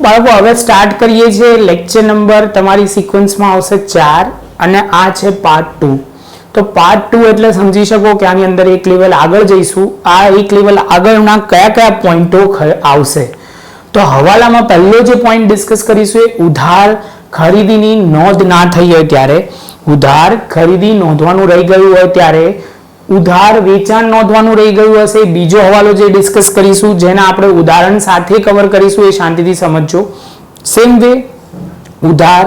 બાળકો હવે સ્ટાર્ટ કરીએ છીએ લેક્ચર નંબર તમારી સિક્વન્સમાં આવશે 4 અને આ છે પાર્ટ 2. તો પાર્ટ 2 એટલે સમજી શકો કે આની અંદર એક લેવલ આગળ જઈશું. આ એક લેવલ આગળના કયા કયા પોઈન્ટો આવશે. તો હવાલામાં પહેલો જે પોઈન્ટ ડિસ્કસ કરીશું એ ઉધાર ખરીદીની નોંધ ના થઈ હોય ત્યારે, ઉધાર ખરીદી નોંધવાનું રહી ગયું હોય ત્યારે, ઉધાર વેચાણ નોંધવાનું રહી ગયું હશે. બીજો હવાલો જે ડિસ્કસ કરીશું જેના આપણે ઉદાહરણ સાથે કવર કરીશું એ શાંતિથી સમજજો. સેમ વે ઉધાર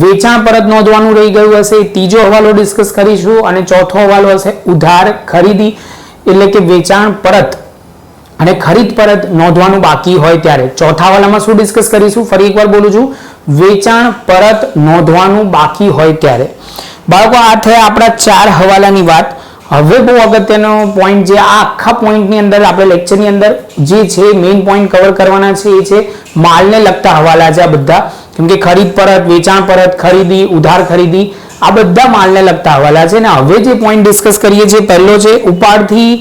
વેચાણ પરત નોંધવાનું રહી ગયું હશે. ત્રીજો હવાલો ડિસ્કસ કરીશું અને ચોથો હવાલો હશે ઉધાર ખરીદી એટલે કે વેચાણ પરત અને ખરીદ પરત નોંધવાનું બાકી હોય ત્યારે. ચોથા હવાલામાં શું ડિસ્કસ કરીશું ફરી એકવાર બોલું છું, વેચાણ પરત નોંધવાનું બાકી હોય ત્યારે. બાળકો આ થયા આપણા 4 હવાલાની વાત. હવે બહુ અગત્યનો પોઈન્ટ જે આ આખા પોઈન્ટની અંદર આપણે લેક્ચરની અંદર જે છે મેઇન પોઈન્ટ કવર કરવાના છે એ છે માલને લગતા હવાલા છે આ બધા. કેમ કે ખરીદ પરત, વેચાણ પરત, ખરીદી, ઉધાર ખરીદી આ બધા માલને લગતા હવાલા છે. ને હવે જે પોઈન્ટ ડિસ્કસ કરીએ છીએ પહેલો છે ઉપાડથી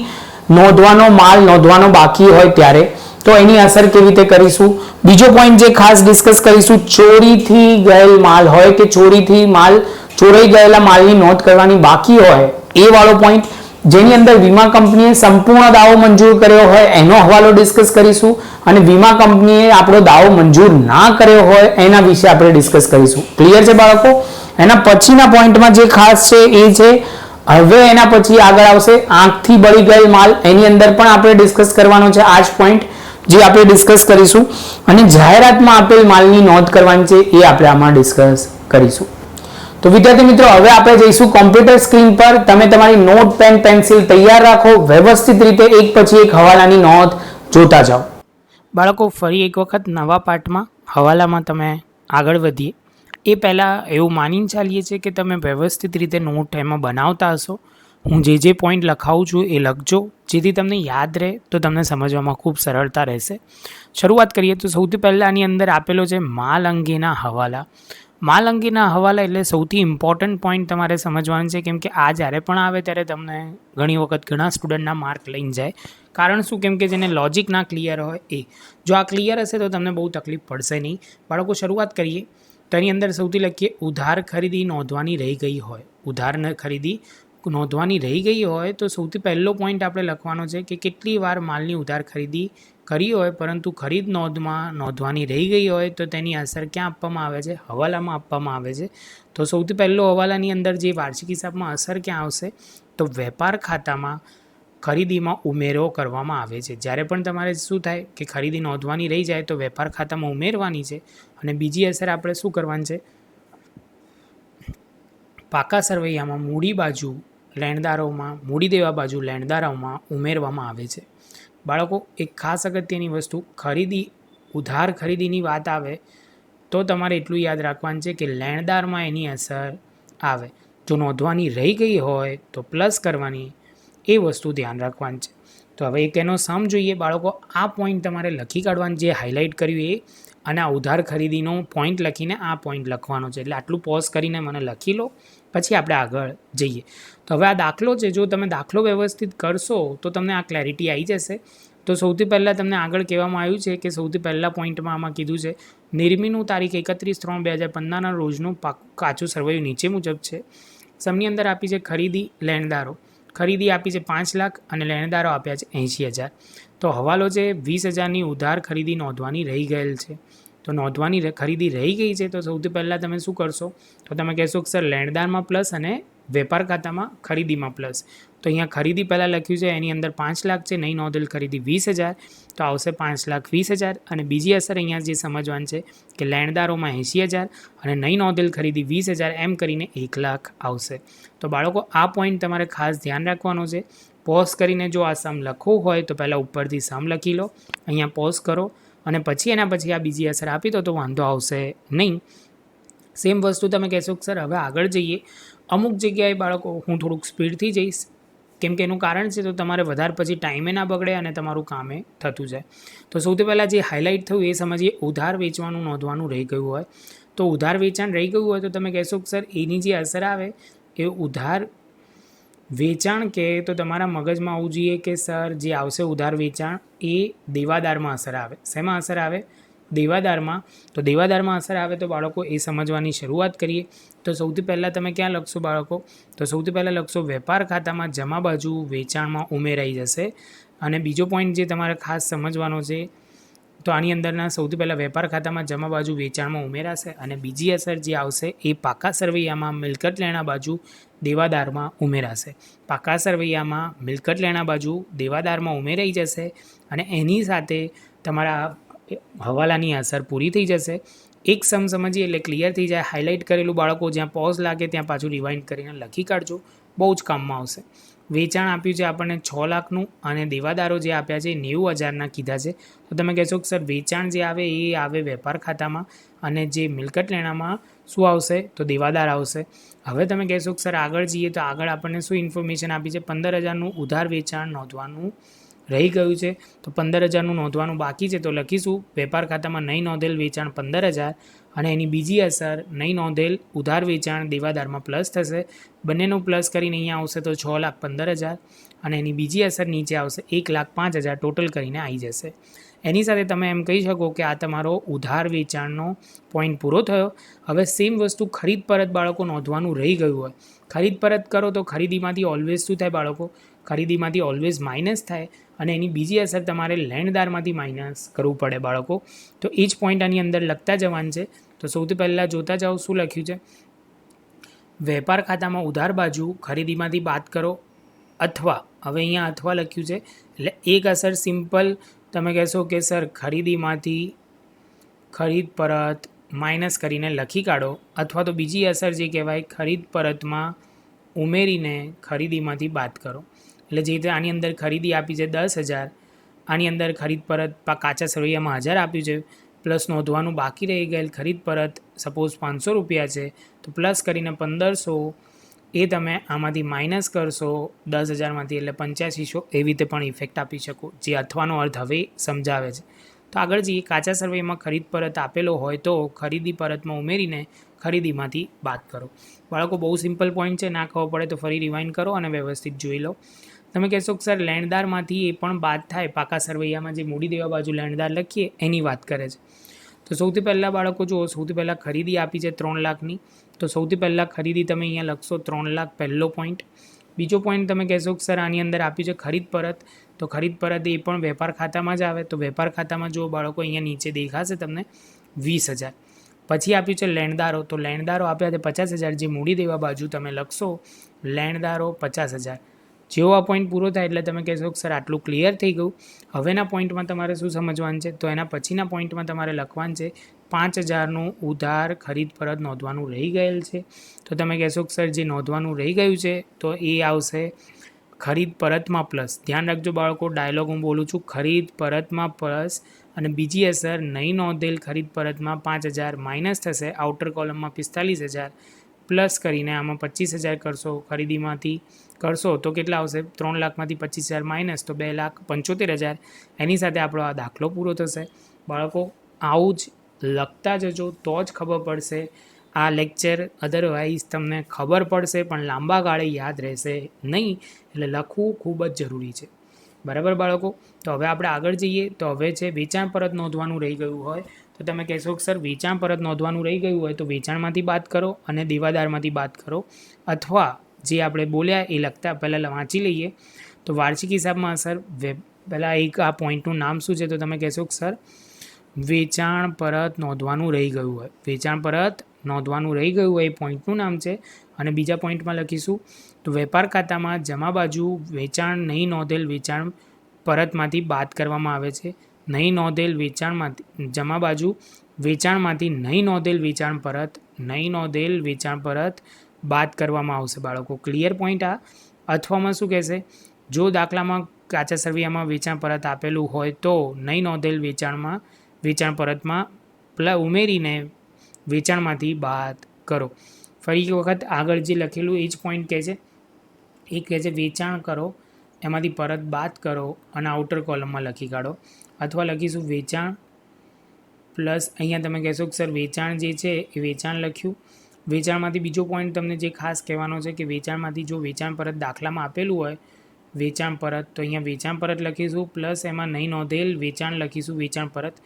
નોંધવાનો માલ નોંધવાનો બાકી હોય ત્યારે, તો એની અસર કેવી રીતે કરીશું. બીજો પોઈન્ટ જે ખાસ ડિસ્કસ કરીશું ચોરીથી ગયેલ માલ હોય કે ચોરીથી માલ ચોરાઈ ગયેલા માલની નોંધ કરવાની બાકી હોય એ વાળો પોઈન્ટ, જેની અંદર વીમા કંપનીએ સંપૂર્ણ દાવો મંજૂર કર્યો હોય એનો હવાલો ડિસ્કસ કરીશું અને વીમા કંપનીએ આપણો દાવો મંજૂર ના કર્યો હોય એના વિશે આપણે ડિસ્કસ કરીશું. ક્લિયર છે બાળકો. એના પછીના પોઈન્ટમાં જે ખાસ છે એ છે હવે એના પછી આગળ આવશે આંખથી બળી ગયેલ માલ, એની અંદર પણ આપણે ડિસ્કસ કરવાનો છે આ જ પોઈન્ટ જે આપણે ડિસ્કસ કરીશું. અને જાહેરાતમાં આપેલ માલની નોંધ કરવાની છે એ આપણે આમાં ડિસ્કસ કરીશું. તો વિદ્યાર્થી મિત્રો હવે આપણે જઈશું કોમ્પ્યુટર સ્ક્રીન પર. તમે તમારી નોટ પેન પેન્સિલ તૈયાર રાખો, વ્યવસ્થિત રીતે એક પછી એક હવાલાની નોંધ જોતા જાઓ. બાળકો ફરી એક વખત નવા પાઠમાં હવાલામાં તમે આગળ વધીએ એ પહેલાં એવું માનીને ચાલીએ છીએ કે તમે વ્યવસ્થિત રીતે નોટ એમાં બનાવતા હશો. હું જે પોઈન્ટ લખાવું છું એ લખજો જેથી તમને યાદ રહે તો તમને સમજવામાં ખૂબ સરળતા રહેશે. શરૂઆત કરીએ તો સૌથી પહેલાં આની અંદર આપેલો છે માલ અંગેના હવાલા. માલ અંગેના હવાલા એટલે સૌથી ઇમ્પોર્ટન્ટ પોઈન્ટ તમારે સમજવાનું છે. કેમ કે આ જ્યારે પણ આવે ત્યારે તમને ઘણી વખત ઘણા સ્ટુડન્ટના માર્ક લઈને જાય. કારણ શું? કેમ કે જેને લોજિક ના ક્લિયર હોય એ. જો આ ક્લિયર હશે તો તમને બહુ તકલીફ પડશે નહીં. બાળકો શરૂઆત કરીએ તો એની અંદર સૌથી લખીએ ઉધાર ખરીદી નોંધવાની રહી ગઈ હોય. ઉધાર ખરીદી નોંધવાની રહી ગઈ હોય તો સૌથી પહેલો પોઈન્ટ આપણે લખવાનો છે કે કેટલી વાર માલની ઉધાર ખરીદી કરી હોય પરંતુ ખરીદ નોંધમાં નોંધવાની રહી ગઈ હોય તો તેની અસર ક્યાં આપવામાં આવે છે? હવાલામાં આપવામાં આવે છે. તો સૌથી પહેલો હવાલાની અંદર જે વાર્ષિક હિસાબમાં અસર ક્યાં આવશે? તો વેપાર ખાતામાં ખરીદીમાં ઉમેરો કરવામાં આવે છે. જ્યારે પણ તમારે શું થાય કે ખરીદી નોંધવાની રહી જાય તો વેપાર ખાતામાં ઉમેરવાની છે. અને બીજી અસર આપણે શું કરવાની છે? પાકા સરવૈયામાં મૂડી બાજુ લેણદારોમાં મૂડી દેવા બાજુ લેણદારોમાં ઉમેરવામાં આવે છે. બાળકો એક ખાસ અગત્યની વસ્તુ ખરીદી ઉધાર ખરીદીની વાત આવે તો તમારે એટલું યાદ રાખવાનું છે કે લેણદારમાં એની અસર આવે. જો નોંધવાની રહી ગઈ હોય તો પ્લસ કરવાની, એ વસ્તુ ધ્યાન રાખવાની છે. તો હવે એક એનો સમ જોઈએ બાળકો. આ પોઈન્ટ તમારે લખી કાઢવાનું જે હાઇલાઇટ કર્યું એ અને આ ઉધાર ખરીદીનો પોઈન્ટ લખીને આ પોઈન્ટ લખવાનો છે. એટલે આટલું પોઝ કરીને મને લખી લો પછી આપણે આગળ જઈએ. તો હવે આ દાખલો છે, જો તમે દાખલો વ્યવસ્થિત કરશો તો તમને આ ક્લેરિટી આવી જશે. તો સૌથી પહેલાં તમને આગળ કહેવામાં આવ્યું છે કે સૌથી પહેલાં પોઈન્ટમાં આમાં કીધું છે નિર્મીનું તારીખ 31/3/2015ના રોજનું કાચું સરવૈયું નીચે મુજબ છે. સમની અંદર આપી છે ખરીદી લેણદારો. ખરીદી આપી છે 5 લાખ અને લેણદારો આપ્યા છે 80,000. તો હવાલો છે 20,000ની ઉધાર ખરીદી નોંધવાની રહી ગયેલ છે. તો નોંધવાની ખરીદી રહી ગઈ છે તો સૌથી પહેલાં તમે શું કરશો? તો તમે કહેશો કે સર લેણદારમાં પ્લસ અને વેપાર ખાતામાં ખરીદીમાં પ્લસ. તો અહીંયા ખરીદી પહેલાં લખ્યું છે એની અંદર 5 લાખ છે, નહીં નોંધેલ ખરીદી 20,000 તો આવશે 5,20,000. અને બીજી અસર અહીંયા જે સમજવાની છે કે લેણદારોમાં 80,000 અને નહીં નોંધેલ ખરીદી 20,000 એમ કરીને 1 લાખ આવશે. તો બાળકો આ પોઈન્ટ તમારે ખાસ ધ્યાન રાખવાનો છે. પોઝ કરીને જો આ સમ લખવું હોય તો પહેલાં ઉપરથી સમ લખી લો, અહીંયા પોઝ કરો અને પછી એના પછી આ બીજી અસર આપી દો તો વાંધો આવશે નહીં. સેમ વસ્તુ તમે કહેશો કે સર હવે આગળ જઈએ. અમુક જગ્યાએ બાળકો હું થોડુંક સ્પીડથી જઈશ કેમ કે એનું કારણ છે તો તમારે વધારે પછી ટાઈમે ના બગડે અને તમારું કામે થતું જાય. તો સૌથી પહેલાં જે હાઇલાઇટ થયું એ સમજીએ. ઉધાર વેચવાનું નોંધવાનું રહી ગયું હોય તો ઉધાર વેચાણ રહી ગયું હોય તો તમે કહેશો કે સર એની જે અસર આવે એ ઉધાર વેચાણ કે તો તમારા મગજમાં આવવું જોઈએ કે સર જે આવશે ઉધાર વેચાણ એ દેવાદારમાં અસર આવે. શેમાં અસર આવે? દેવાદારમાં. તો દેવાદારમાં અસર આવે તો બાળકો એ સમજવાની શરૂઆત કરીએ. તો સૌથી પહેલાં તમે ક્યાં લખશો બાળકો? તો સૌથી પહેલાં લખશો વેપાર ખાતામાં જમા બાજુ વેચાણમાં ઉમેરાઈ જશે. અને બીજો પોઈન્ટ જે તમારે ખાસ સમજવાનો છે, તો આની અંદરના સૌથી પહેલાં વેપાર ખાતામાં જમા બાજુ વેચાણમાં ઉમેરાશે અને બીજી અસર જે આવશે એ પાકા સરવૈયામાં મિલકત લેણા બાજુ દેવાદારમાં ઉમેરાશે. પાકા સરવૈયામાં મિલકત લેણા બાજુ દેવાદારમાં ઉમેરાઈ જશે અને એની સાથે તમારા હવાલાની અસર પૂરી થઈ જશે. એક સમજીએ એટલે ક્લિયર થઈ જાય. હાઇલાઇટ કરેલું બાળકો જ્યાં પોઝ લાગે ત્યાં પાછું રિવાઇન્ડ કરીને લખી કાઢજો, બહુ જ કામમાં આવશે. વેચાણ આપ્યું છે આપણને 6 લાખનું અને દેવાદારો જે આપ્યા છે 90,000ના કીધા છે. તો તમે કહેશો કે સર વેચાણ જે આવે એ આવે વેપાર ખાતામાં અને જે મિલકત લેણામાં શું આવશે? તો દેવાદાર આવશે. હવે તમે કહેશો કે સર આગળ જઈએ તો આગળ આપણને શું ઇન્ફોર્મેશન આપી છે? 15,000નું ઉધાર વેચાણ નોંધવાનું રહી ગયું છે. તો 15,000નું નોંધવાનું બાકી છે. તો લખીશું વેપાર ખાતામાં નહીં નોંધેલ વેચાણ 15,000 અને એની બીજી અસર નહીં નોંધેલ ઉધાર વેચાણ દેવાદારમાં પ્લસ થશે. બંનેનું પ્લસ કરીને અહીંયા આવશે તો 6,15,000 અને એની બીજી અસર નીચે આવશે 1,05,000 ટોટલ કરીને આવી જશે. એની સાથે તમે એમ કહી શકો કે આ તમારો ઉધાર વેચાણનો પોઈન્ટ પૂરો થયો. હવે સેમ વસ્તુ ખરીદ પરત બાળકો નોંધવાનું રહી ગયું હોય, ખરીદ પરત કરો તો ખરીદીમાંથી ઓલવેઝ શું થાય બાળકો? ખરીદીમાંથી ઓલવેઝ માઇનસ થાય અને એની બીજી અસર તમારે લેણદારમાંથી માઇનસ કરવું પડે બાળકો. તો એ જ પોઈન્ટ આની અંદર લખતા જવાનું છે. તો સૌથી પહેલાં જોતા જાઓ શું લખ્યું છે. વેપાર ખાતામાં ઉધાર બાજુ ખરીદીમાંથી બાદ કરો અથવા, હવે અહીંયા અથવા લખ્યું છે એટલે એક અસર સિમ્પલ તમે કહેશો કે સર ખરીદીમાંથી ખરીદ પરત માઇનસ કરીને લખી કાઢો, અથવા તો બીજી અસર જે કહેવાય ખરીદ પરતમાં ઉમેરીને ખરીદીમાંથી બાદ કરો. એટલે જે રીતે આની અંદર ખરીદી આપી છે 10,000, આની અંદર ખરીદ પરત કાચા સરવૈયામાં 1,000 આપ્યું છે, પ્લસ નોંધવાનું બાકી રહી ગયેલ ખરીદ પરત સપોઝ 500 રૂપિયા છે, તો પ્લસ કરીને 1,500 એ તમે આમાંથી માઇનસ કરશો 10,000માંથી એટલે 8500. એવી રીતે પણ ઇફેક્ટ આપી શકો, જે અથવાનો અર્થ હવે સમજાવે છે. તો આગળ જઈએ. કાચા સરવૈયામાં ખરીદ પરત આપેલો હોય તો ખરીદી પરતમાં ઉમેરીને ખરીદીમાંથી બાદ કરો. બાળકો બહુ સિમ્પલ પોઈન્ટ છે, ના ખબર પડે તો ફરી રિવાઇન્ડ કરો અને વ્યવસ્થિત જોઈ લો. તમે કહેશો કે સર લેણદારમાંથી એ પણ બાદ થાય. પાકા સરવૈયામાં જે મૂડી દેવા બાજુ લેણદાર લખીએ એની વાત કરે છે. તો સૌથી પહેલાં બાળકો જુઓ, સૌથી પહેલાં ખરીદી આપી છે 3 લાખની. તો સૌથી પહેલાં ખરીદી તમે અહીંયા લખશો 3 લાખ, પહેલો પોઈન્ટ. બીજો પોઈન્ટ તમે કહેશો કે સર આની અંદર આપ્યું છે ખરીદ પરત. તો ખરીદ પરત એ પણ વેપાર ખાતામાં જ આવે. તો વેપાર ખાતામાં જુઓ બાળકો અહીંયા નીચે દેખાશે તમને 20,000. પછી આપ્યું છે લેણદારો. તો લેણદારો આપ્યા છે 50,000. જે મૂડી દેવા બાજુ તમે લખશો લેણદારો 50,000. જેવો આ પોઈન્ટ પૂરો થાય એટલે તમે કહેશો કે સર આટલું ક્લિયર થઈ ગયું. હવેના પોઈન્ટમાં તમારે શું સમજવાનું છે? તો એના પછીના પોઈન્ટમાં તમારે લખવાનું છે 5,000નું ઉધાર ખરીદ પરત નોંધવાનું રહી ગયેલ છે. તો તમે કહેશો કે સર જે નોંધવાનું રહી ગયું છે તો એ આવશે ખરીદ પરતમાં પ્લસ. ધ્યાન રાખજો બાળકો, ડાયલોગ હું બોલું છું, ખરીદ પરતમાં પ્લસ અને બીજી અસર નહીં નોંધેલ ખરીદ પરતમાં 5,000 માઇનસ થશે. આઉટર કોલમમાં 45,000 પ્લસ કરીને આમાં 25,000 કરશો. ખરીદીમાંથી કરશો તો કેટલા આવશે? 3 લાખમાંથી 25,000 માઇનસ તો 2,75,000. એની સાથે આપણો આ દાખલો પૂરો થશે. બાળકો આવું જ લખતા જજો તો જ ખબર પડશે આ લેક્ચર. અધરવાઇઝ તમને ખબર પડશે પણ લાંબા ગાળે યાદ રહેશે નહીં. એટલે લખવું ખૂબ જ જરૂરી છે. બરાબર બાળકો? તો હવે આપણે આગળ જઈએ. તો હવે છે વેચાણ પરત નોંધવાનું રહી ગયું હોય તો તમે કહેશો કે સર વેચાણ પરત નોંધવાનું રહી ગયું હોય તો વેચાણમાંથી બાદ કરો અને દેવાદારમાંથી બાદ કરો, અથવા જે આપણે બોલ્યા એ લખતા પહેલાં વાંચી લઈએ. તો વાર્ષિક હિસાબમાં અસર પહેલાં એક આ પોઈન્ટનું નામ શું છે? તો તમે કહેશો કે સર વેચાણ પરત નોંધવાનું રહી ગયું હોય. વેચાણ પરત નોંધવાનું રહી ગયું હોય એ પોઈન્ટનું નામ છે. અને બીજા પોઈન્ટમાં લખીશું તો વેપાર ખાતામાં જમા બાજુ વેચાણ નહીં નોંધેલ વેચાણ પરતમાંથી બાદ કરવામાં આવે છે. નહીં નોંધેલ વેચાણમાંથી જમા બાજુ વેચાણમાંથી નહીં નોંધેલ વેચાણ પરત, નહીં નોંધેલ વેચાણ પરત બાદ કરવામાં આવશે બાળકો. ક્લિયર પોઈન્ટ આ. અથવામાં શું કહેશે? જો દાખલામાં કાચા સરવૈયામાં વેચાણ પરત આપેલું હોય તો નહીં નોંધેલ વેચાણ પરતમાં ઉમેરીને વેચાણમાંથી બાદ કરો. ફરી એક વખત આગળ જે લખેલું એ જ પોઈન્ટ કહે છે. એ કહે છે વેચાણ કરો, એમાંથી પરત બાદ કરો અને આઉટર કોલમમાં લખી કાઢો. અથવા લખીશું વેચાણ પ્લસ અહીંયા તમે કહેશો કે સર વેચાણ જે છે એ વેચાણ લખ્યું. વેચાણમાંથી બીજો પોઈન્ટ તમને જે ખાસ કહેવાનો છે કે વેચાણમાંથી જો વેચાણ પરત દાખલામાં આપેલું હોય વેચાણ પરત, તો અહીંયા વેચાણ પરત લખીશું પ્લસ એમાં નહીં નોંધેલ વેચાણ લખીશું. વેચાણ પરત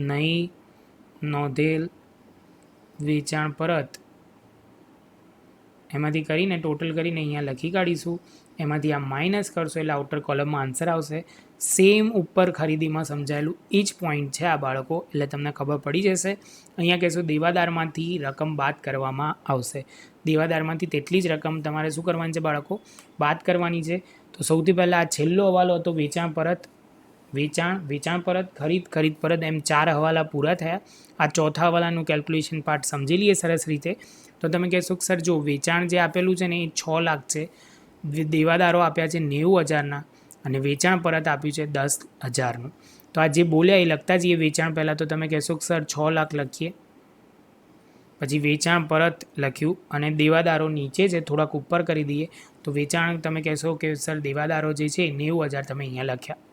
નહીં નોંધેલ વેચાણ પરત એમાંથી કરીને ટોટલ કરીને અહીંયા લખી કાઢીશું. એમાંથી આ માઇનસ કરશો એટલે આઉટર કોલમમાં આન્સર આવશે. સેમ ઉપર ખરીદીમાં સમજાયેલું એ જ પોઈન્ટ છે આ બાળકો, એટલે તમને ખબર પડી જશે. અહીંયા કહેશો દેવાદારમાંથી રકમ બાદ કરવામાં આવશે. દેવાદારમાંથી તેટલી જ રકમ તમારે શું કરવાની છે બાળકો? બાદ કરવાની છે. તો સૌથી પહેલાં આ છેલ્લો હવાલો હતો વેચાણ પરત, વેચાણ પરત, ખરીદ પરત, એમ 4 હવાલા પૂરા થયા. આ ચોથા હવાલાનું કેલ્ક્યુલેશન પાર્ટ સમજી લઈએ સરસ રીતે. તો તમે કહેશો કે સર જો વેચાણ જે આપેલું છે ને એ 6 લાખ છે, દેવાદારો આપ્યા છે 90,000ના અને વેચાણ પરત આપ્યું છે 10,000નું. તો આ જે બોલ્યા એ લખતા જઈએ વેચાણ પહેલાં. તો તમે કહેશો કે સર 6 લાખ લખીએ, પછી વેચાણ પરત લખ્યું અને દેવાદારો નીચે છે થોડાક ઉપર કરી દઈએ. તો વેચાણ તમે કહેશો કે સર દેવાદારો જે છે 90,000 તમે અહીંયા લખ્યા.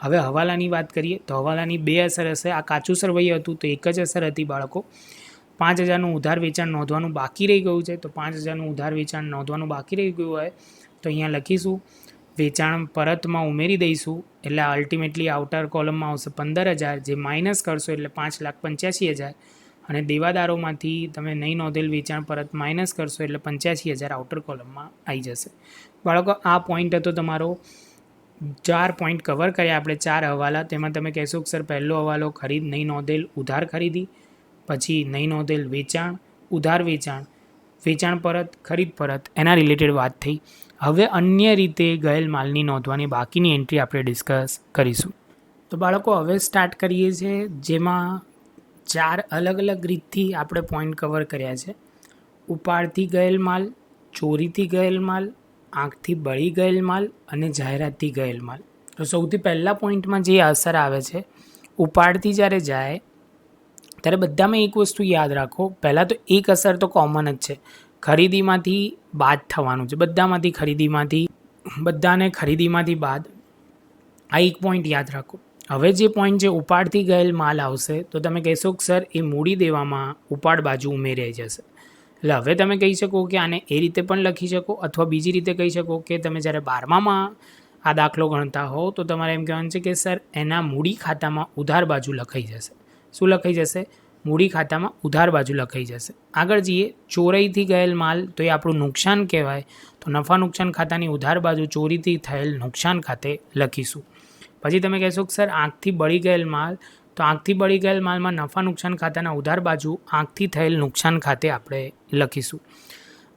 હવે હવાલાની વાત કરીએ તો હવાલાની 2 અસર હશે. આ કાચું સરવૈયું હતું તો એક જ અસર હતી બાળકો. 5,000નું ઉધાર વેચાણ નોંધવાનું બાકી રહી ગયું છે. તો 5,000નું ઉધાર વેચાણ નોંધવાનું બાકી રહી ગયું હોય તો અહીંયા લખીશું, વેચાણ પરતમાં ઉમેરી દઈશું. એટલે અલ્ટિમેટલી આઉટર કોલમમાં આવશે 15,000, જે માઇનસ કરશો એટલે 5,85,000 અને દેવાદારોમાંથી તમે નહીં નોંધેલ વેચાણ પરત માઇનસ કરશો એટલે 85,000 આઉટર કોલમમાં આવી જશે. બાળકો આ પોઈન્ટ હતો તમારો. 4 પોઈન્ટ કવર કર્યા આપણે, 4 હવાલા. તેમાં તમે કહેશો કે સર પહેલો હવાલો ખરીદ નહીં નોંધેલ ઉધાર ખરીદી, પછી નહીં નોંધેલ વેચાણ, ઉધાર વેચાણ, વેચાણ પરત, ખરીદ પરત, એના રિલેટેડ વાત થઈ. હવે અન્ય રીતે ગયેલ માલની નોંધવાની બાકીની એન્ટ્રી આપણે ડિસ્કસ કરીશું. તો બાળકો હવે સ્ટાર્ટ કરીએ છીએ, જેમાં 4 અલગ અલગ રીતથી આપણે પોઈન્ટ કવર કર્યા છે. ઉપાડથી ગયેલ માલ, ચોરીથી ગયેલ માલ, આંખથી બળી ગયેલ માલ અને જાહેરાતથી ગયેલ માલ. તો સૌથી પહેલાં પોઈન્ટમાં જે અસર આવે છે, ઉપાડથી જ્યારે જાય ત્યારે બધામાં એક વસ્તુ યાદ રાખો. પહેલાં તો એક અસર તો કોમન જ છે, ખરીદીમાંથી બાદ થવાનું છે. બધાને ખરીદીમાંથી બાદ. આ એક પોઈન્ટ યાદ રાખો. હવે જે પોઈન્ટ છે ઉપાડથી ગયેલ માલ આવશે તો તમે કહેશો કે સર એ મૂડી દેવામાં ઉપાડ બાજુ ઉમેરાઈ જશે. એટલે હવે તમે કહી શકો કે આને એ રીતે પણ લખી શકો, અથવા બીજી રીતે કહી શકો કે તમે જ્યારે 12માં આ દાખલો ગણતા હો તો તમારે એમ કહેવાનું છે કે સર એના મૂડી ખાતામાં ઉધાર બાજુ લખાઈ જશે. શું લખાઈ જશે? મૂડી ખાતામાં ઉધાર બાજુ લખાઈ જશે. આગળ જઈએ, ચોરીથી ગયેલ માલ તો એ આપણું નુકસાન કહેવાય. તો નફા નુકસાન ખાતાની ઉધાર બાજુ ચોરીથી થયેલ નુકસાન ખાતે લખીશું. પછી તમે કહેશો કે સર આંખથી બળી ગયેલ માલ, તો આંખથી બળી ગયેલ માલમાં નફા નુકસાન ખાતાના ઉધાર બાજુ આંખથી થયેલ નુકસાન ખાતે આપણે લખીશું.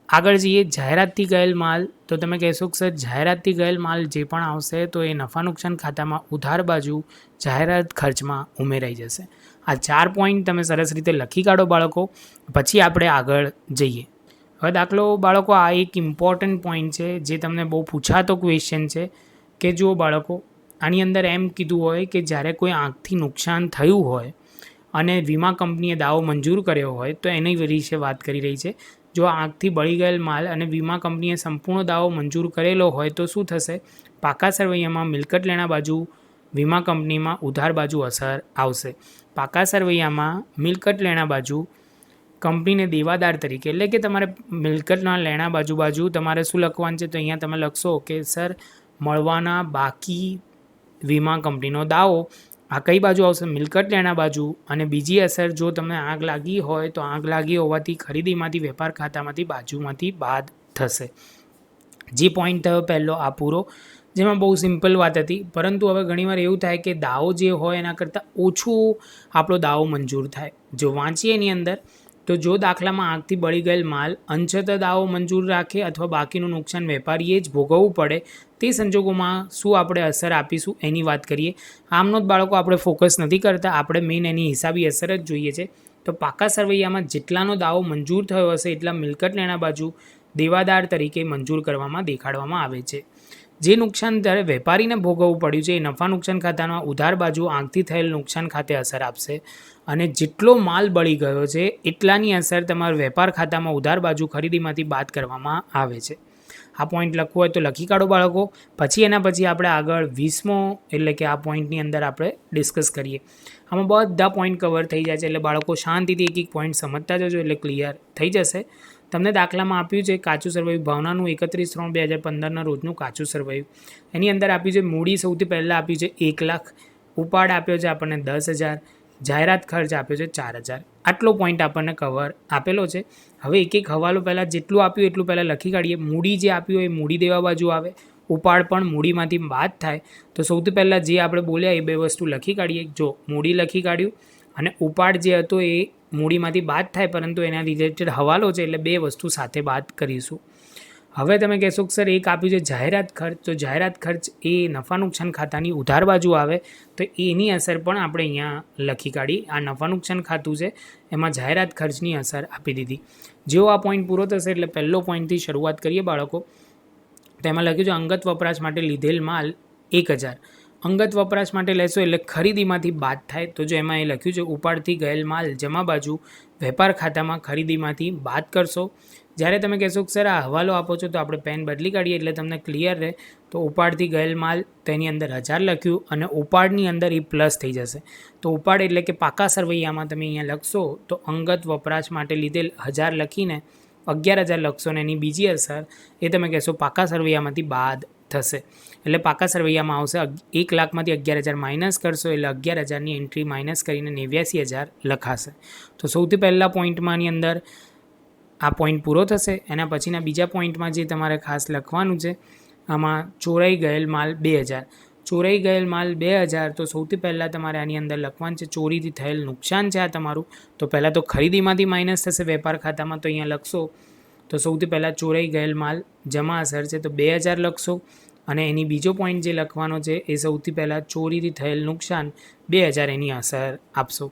આગળ જઈએ, જાહેરાતથી ગયેલ માલ તો તમે કહેશો કે સર જાહેરાતથી ગયેલ માલ જે પણ આવશે તો એ નફા નુકસાન ખાતામાં ઉધાર બાજુ જાહેરાત ખર્ચમાં ઉમેરાઈ જશે. આ 4 પોઈન્ટ તમે સરસ રીતે લખી કાઢો બાળકો. પછી આપણે આગળ જઈએ. હવે દાખલો બાળકો, આ એક ઇમ્પોર્ટન્ટ પોઈન્ટ છે જે તમને બહુ પૂછાતો ક્વેશ્ચન છે કે જુઓ બાળકો, આની અંદર એમ કીધું હોય કે જ્યારે કોઈ આંખથી નુકસાન થયું હોય અને વીમા કંપનીએ દાવો મંજૂર કર્યો હોય તો એની વિશે વાત કરી રહી છે. જો આંખથી બળી ગયેલ માલ અને વીમા કંપનીએ સંપૂર્ણ દાવો મંજૂર કરેલો હોય તો શું થશે? પાકા સરવૈયામાં મિલકત લેણા બાજુ વીમા કંપનીમાં ઉધાર બાજુ અસર આવશે. પાકા સરવૈયામાં મિલકત લેણા બાજુ કંપનીને દેવાદાર તરીકે, એટલે કે તમારે મિલકતના લેણા બાજુ તમારે શું લખવાનું છે? તો અહીંયા તમે લખશો કે સર મળવાના બાકી વીમા કંપનીનો દાવો. આ કઈ બાજુ આવશે? મિલકત લેણા બાજુ. અને બીજી અસર, જો તમને આગ લાગી હોય તો આગ લાગી હોવાથી ખરીદીમાંથી વેપાર ખાતામાંથી બાજુમાંથી બાદ થશે. જે પોઈન્ટ થયો પહેલો આ પૂરો, જેમાં બહુ સિમ્પલ વાત હતી. પરંતુ હવે ઘણીવાર એવું થાય કે દાવો જે હોય એના કરતાં ઓછું આપણો દાવો મંજૂર થાય. જો વાંચીએ એની અંદર તો જો દાખલામાં આંખથી બળી ગયેલ માલ અંશતઃ દાવો મંજૂર રાખે અથવા બાકીનું નુકસાન વેપારીએ જ ભોગવવું પડે, તે સંજોગોમાં શું આપણે અસર આપીશું એની વાત કરીએ. આમનો જ બાળકો આપણે ફોકસ નથી કરતા, આપણે મેઇન એની હિસાબી અસર જ જોઈએ છે. તો પાકા સરવૈયામાં જેટલાનો દાવો મંજૂર થયો હશે એટલા મિલકત લેણા બાજુ દેવાદાર તરીકે મંજૂર કરવામાં દેખાડવામાં આવે છે. જે નુકસાન ત્યારે વેપારીને ભોગવવું પડ્યું છે એ નફા નુકસાન ખાતાના ઉધાર બાજુ આંખથી થયેલ નુકસાન ખાતે અસર આપશે. અને જેટલો માલ બળી ગયો છે એટલાની અસર તમારા વેપાર ખાતામાં ઉધાર બાજુ ખરીદીમાંથી બાદ કરવામાં આવે છે. આ પોઈન્ટ લખવું હોય તો લખી કાઢો બાળકો. પછી એના પછી આપણે આગળ 20મો એટલે કે આ પોઈન્ટની અંદર આપણે ડિસ્કસ કરીએ. આમાં બધા પોઈન્ટ કવર થઈ જાય છે, એટલે બાળકો શાંતિથી એક પોઈન્ટ સમજતા જજો એટલે ક્લિયર થઈ જશે. તમને દાખલામાં આપ્યું છે કાચું સરવૈયું ભાવનાનું 31/3/2015ના રોજનું કાચું સરવૈયું. એની અંદર આપ્યું છે મૂડી સૌથી પહેલાં આપ્યું છે 1 લાખ, ઉપાડ આપ્યો છે આપણને 10,000, જાહેરાત ખર્ચ આપ્યો છે 4000. આટલો પોઈન્ટ આપણને કવર આપેલો છે. હવે એક એક હવાલો પહેલાં જેટલું આપ્યું એટલું પહેલાં લખી કાઢીએ. મૂડી જે આપ્યું હોય એ મૂડી દેવા બાજુ આવે, ઉપાડ પણ મૂડીમાંથી બાદ થાય. તો સૌથી પહેલાં જે આપણે બોલ્યા એ બે વસ્તુ લખી કાઢીએ. જો મૂડી લખી કાઢ્યું અને ઉપાડ જે હતો એ મૂડીમાંથી બાદ થાય, પરંતુ એના રિલેટેડ હવાલો છે એટલે બે વસ્તુ સાથે બાદ કરીશું. હવે તમે કહેશો કે સર એક આપ્યું છે જાહેરાત ખર્ચ, તો જાહેરાત ખર્ચ એ નફા નુકસાન ખાતાની ઉધાર બાજુ આવે, તો એની અસર પણ આપણે અહીંયા લખી કાઢી. આ નફા નુકસાન ખાતું છે એમાં જાહેરાત ખર્ચની અસર આપી દીધી. જેવો આ પોઈન્ટ પૂરો થશે એટલે પહેલો પોઈન્ટથી શરૂઆત કરીએ બાળકો. તો એમાં લખ્યું છે અંગત વપરાશ માટે લીધેલ માલ 1000. અંગત વપરાશ માટે લેશો એટલે ખરીદીમાંથી બાદ થાય. તો જો એમાં એ લખ્યું છે ઉપાડથી ગયેલ માલ જમા બાજુ વેપાર ખાતામાં ખરીદીમાંથી બાદ કરશો. જ્યારે તમે કહેશો કે સર આ હવાલો આપો છો તો આપણે પેન બદલી કાઢીએ એટલે તમને ક્લિયર રહે. તો ઉપાડથી ગયેલ માલ તેની અંદર 1000 લખ્યું અને ઉપાડની અંદર એ પ્લસ થઈ જશે. તો ઉપાડ એટલે કે પાકા સરવૈયામાં તમે અહીંયા લખશો તો અંગત વપરાશ માટે લીધેલ 1000 લખીને 11000 લખશો ને એની બીજી અસર એ તમે કહેશો પાકા સરવૈયામાંથી બાદ થશે. એટલે પાકા સરવૈયામાં આવશે 1 લાખમાંથી 11000 માઇનસ કરશો એટલે 11000ની એન્ટ્રી માઇનસ કરીને 89000 લખાશે. તો સૌથી પહેલાં પોઈન્ટમાંની અંદર આ પોઈન્ટ પૂરો થશે. એના પછીના બીજા પોઈન્ટમાં જે તમારે ખાસ લખવાનું છે આમાં ચોરાઈ ગયેલ માલ 2000. ચોરાઈ ગયેલ માલ 2000 તો સૌથી પહેલાં તમારે આની અંદર લખવાનું છે ચોરીથી થયેલ નુકસાન છે આ તમારું. તો પહેલાં તો ખરીદીમાંથી માઇનસ થશે વેપાર ખાતામાં, તો અહીંયા લખશો તો સૌથી પહેલાં ચોરાઈ ગયેલ માલ જમા અસર છે તો 2000 લખશો અને એની બીજો પોઈન્ટ જે લખવાનો છે એ સૌથી પહેલાં ચોરીથી થયેલ નુકસાન 2000 એની અસર આપશો.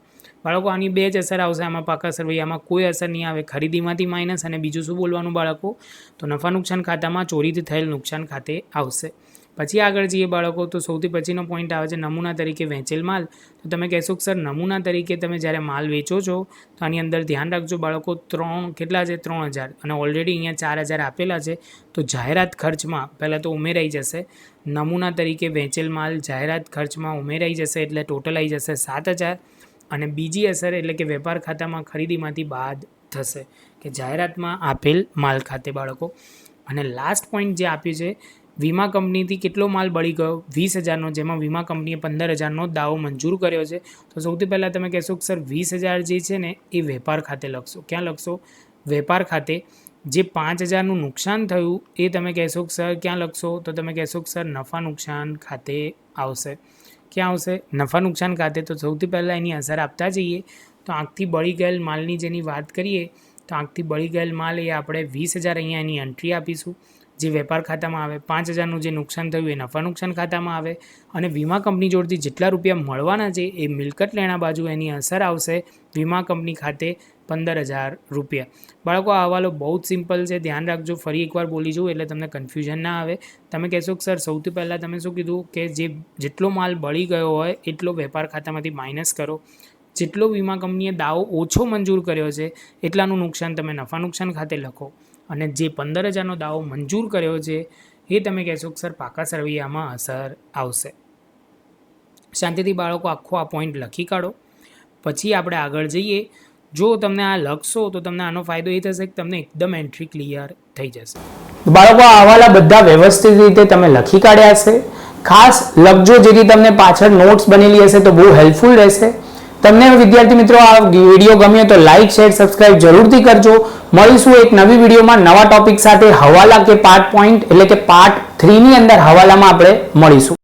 બાળકો આની બે જ અસર આવશે, આમાં પાકા સરવૈયામાં કોઈ અસર નહીં આવે. ખરીદીમાંથી માઇનસ અને બીજું શું બોલવાનું બાળકો? તો નફા નુકસાન ખાતામાં ચોરીથી થયેલ નુકસાન ખાતે આવશે. પછી આગળ જઈએ બાળકો તો સૌથી પછીનો પોઈન્ટ આવે છે નમૂના તરીકે વેચેલ માલ. તો તમે કહેશો કે સર નમૂના તરીકે તમે જ્યારે માલ વેચો છો તો આની અંદર ધ્યાન રાખજો બાળકો કેટલા છે 3000 અને ઓલરેડી અહીંયા 4000 આપેલા છે. તો જાહેરાત ખર્ચમાં પહેલાં તો ઉમેરાઈ જશે. નમૂના તરીકે વેચેલ માલ જાહેરાત ખર્ચમાં ઉમેરાઈ જશે એટલે ટોટલ આવી જશે 7000 અને બીજી અસર એટલે કે વેપાર ખાતામાં ખરીદીમાંથી બાદ થશે કે જાહેરાતમાં આપેલ માલ ખાતે બાળકો. અને લાસ્ટ પોઈન્ટ જે આપ્યું છે વીમા કંપનીથી કેટલો માલ બળી ગયો 20000નો, જેમાં વીમા કંપનીએ 15000નો દાવો મંજૂર કર્યો છે. તો સૌથી પહેલાં તમે કહેશો કે સર 20000 જે છે ને એ વેપાર ખાતે લખશો. ક્યાં લખશો? વેપાર ખાતે. જે 5000નું નુકસાન થયું એ તમે કહેશો કે સર ક્યાં લખશો? તો તમે કહેશો કે સર નફા નુકસાન ખાતે આવશે. ક્યાં આવશે? નફા નુકસાન ખાતે. તો સૌથી પહેલાં એની અસર આપતા જઈએ. તો આંખથી બળી ગયેલ માલની જેની વાત કરીએ તો આંખથી બળી ગયેલ માલ એ આપણે 20000 અહીંયા એની એન્ટ્રી આપીશું જે વેપાર ખાતામાં આવે. 5000નું જે નુકસાન થયું એ નફા નુકસાન ખાતામાં આવે અને વીમા કંપની જોડથી જેટલા રૂપિયા મળવાના છે એ મિલકત લેણા બાજુ એની અસર આવશે વીમા કંપની ખાતે 15000 રૂપિયા. બાળકો આ હવાલો બહુ જ સિમ્પલ છે, ધ્યાન રાખજો. ફરી એકવાર બોલી જવું એટલે તમને કન્ફ્યુઝન ના આવે. તમે કહેશો કે સર સૌથી પહેલાં તમે શું કીધું કે જેટલો માલ બળી ગયો હોય એટલો વેપાર ખાતામાંથી માઇનસ કરો. જેટલો વીમા કંપનીએ દાવો ઓછો મંજૂર કર્યો છે એટલાનું નુકસાન તમે નફા નુકસાન ખાતે લખો અને જે 15000નો દાવો મંજૂર કર્યો છે એ તમે કહેશો કે સર પાકા સરવૈયામાં અસર આવશે. શાંતિથી બાળકો આખો આ પોઈન્ટ લખી કાઢો. પછી આપણે આગળ જઈએ. જો તમને આ લખશો તો તમને આનો ફાયદો એ થશે કે તમને એકદમ એન્ટ્રી ક્લિયર થઈ જશે. બાળકો આ હવાલા બધા વ્યવસ્થિત રીતે તમે લખી કાઢ્યા હશે. ખાસ લખજો જેથી તમને પાછળ નોટ્સ બનેલી હશે તો બહુ હેલ્પફુલ રહેશે. તમને વિદ્યાર્થી મિત્રો આ વિડીયો ગમ્યો તો લાઇક શેર સબસ્ક્રાઇબ જરૂરથી કરજો. મળીશું એક નવી વિડીયોમાં નવા ટોપિક સાથે. હવાલા કે પાર્ટ પોઈન્ટ એટલે કે પાર્ટ 3 ની અંદર હવાલામાં આપણે મળીશું.